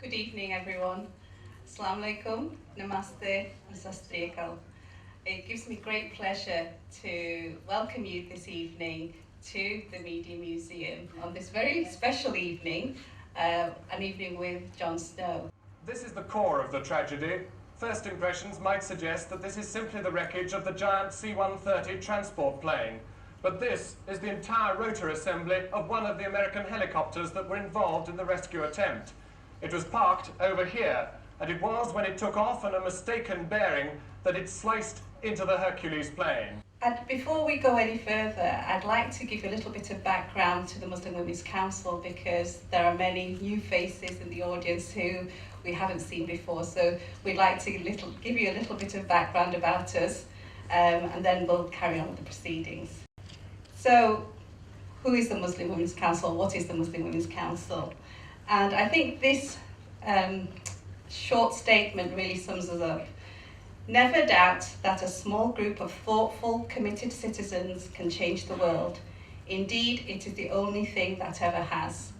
Good evening, everyone. Assalamu alaikum, namaste, and sastrikal. It gives me great pleasure to welcome you this evening to the Media Museum on this very special evening, an evening with Jon Snow. This is the core of the tragedy. First impressions might suggest that this is simply the wreckage of the giant C-130 transport plane. But this is the entire rotor assembly of one of the American helicopters that were involved in the rescue attempt. It was parked over here, and it was when it took off on a mistaken bearing that it sliced into the Hercules plane. And before we go any further, I'd like to give you a little bit of background to the Muslim Women's Council, because there are many new faces in the audience who we haven't seen before. So we'd like to give you a little bit of background about us, and then we'll carry on with the proceedings. So, who is the Muslim Women's Council? What is the Muslim Women's Council? And I think this short statement really sums us up. Never doubt that a small group of thoughtful, committed citizens can change the world. Indeed, it is the only thing that ever has.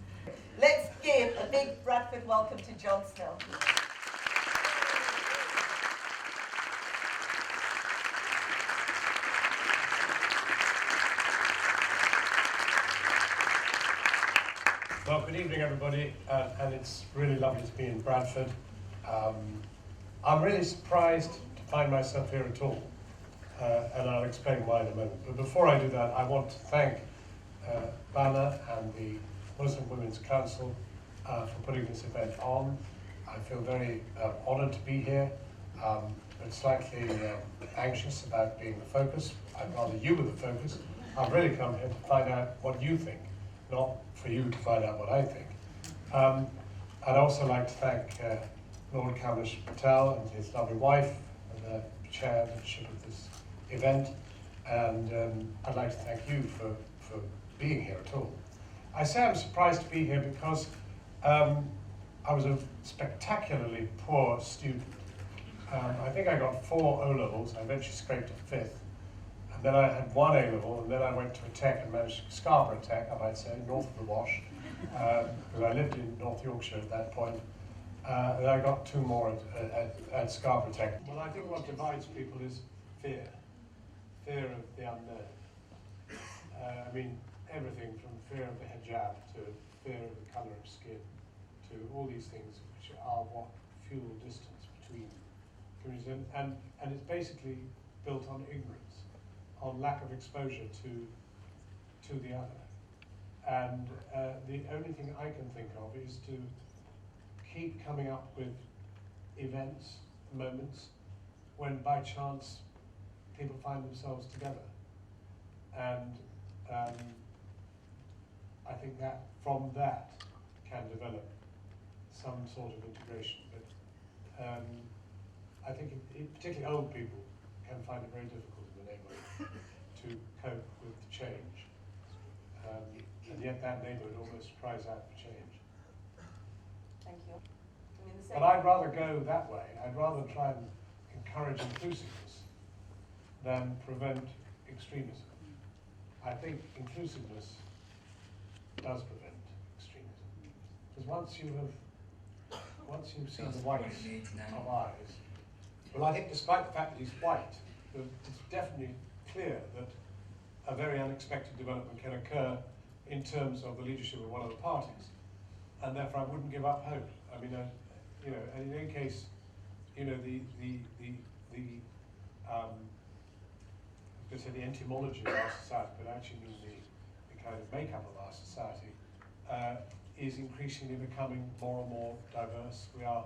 Let's give a big Bradford welcome to Jon Snow. Well, good evening, everybody, and it's really lovely to be in Bradford. I'm really surprised to find myself here at all, and I'll explain why in a moment. But before I do that, I want to thank Bana and the Muslim Women's Council for putting this event on. I feel very honoured to be here, but slightly anxious about being the focus. I'd rather you were the focus. I've really come here to find out what you think, not for you to find out what I think. I'd also like to thank Lord Kamlesh Patel and his lovely wife and the chairmanship of this event, and I'd like to thank you for being here at all. I say I'm surprised to be here because I was a spectacularly poor student. I think I got 4 O-levels, I eventually scraped a 5th. And then I had 1 A-level, and then I went to a tech and managed Scarborough Tech, I might say, north of the Wash, because I lived in North Yorkshire at that point. And I got 2 more at Scarborough Tech. Well, I think what divides people is fear of the unknown. I mean, everything from fear of the hijab to fear of the colour of skin to all these things which are what fuel distance between communities. And it's basically built on ignorance, on lack of exposure to the other. And the only thing I can think of is to keep coming up with events, moments, when by chance people find themselves together. And I think that from that can develop some sort of integration. But I think particularly old people can find it very difficult in the neighbourhood to cope with the change. And yet that neighbourhood almost cries out for change. Thank you. But I'd rather go that way. I'd rather try and encourage inclusiveness than prevent extremism. I think inclusiveness does prevent extremism. Because once you've seen the whites of eyes, well, I think despite the fact that he's white, it's definitely clear that a very unexpected development can occur in terms of the leadership of one of the parties, and therefore I wouldn't give up hope. I mean, you know, and in any case, you know, the etymology of our society, but actually mean the kind of makeup of our society, is increasingly becoming more and more diverse. We are,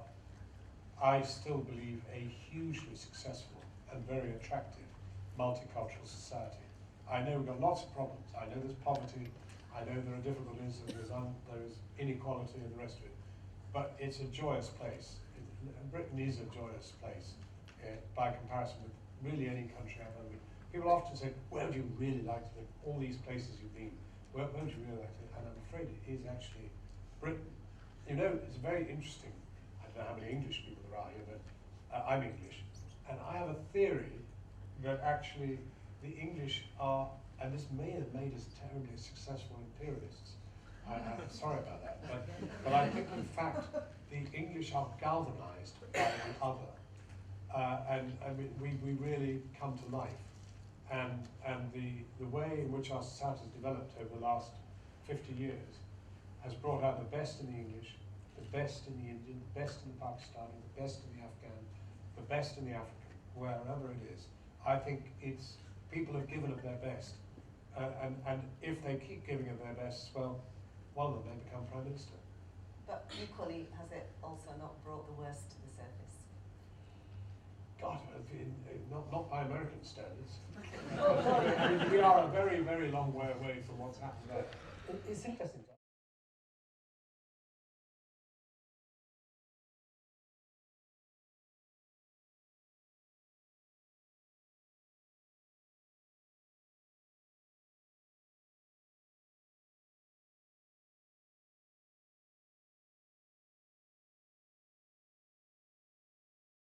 I still believe, a hugely successful and very attractive multicultural society. I know we've got lots of problems. I know there's poverty, I know there are difficulties, and there's inequality and the rest of it. But it's a joyous place. Britain is a joyous place by comparison with really any country I've ever been. People often say, where would you really like to live? All these places you've been, where would you really like to live? And I'm afraid it is actually Britain. You know, it's very interesting. I don't know how many English people there are here, but I'm English. And I have a theory that actually the English are, and this may have made us terribly successful imperialists, I'm sorry about that. But I think, in fact, the English are galvanised by the other. And we really come to life. And the way in which our society has developed over the last 50 years has brought out the best in the English, the best in the Indian, the best in the Pakistani, the best in the Afghan, the best in the African, wherever it is. I think it's people have given it their best. And if they keep giving it their best, well, one of them may become Prime Minister. But equally, has it also not brought the worst to the surface? God, not by American standards. We are a very, very long way away from what's happened there. It's interesting.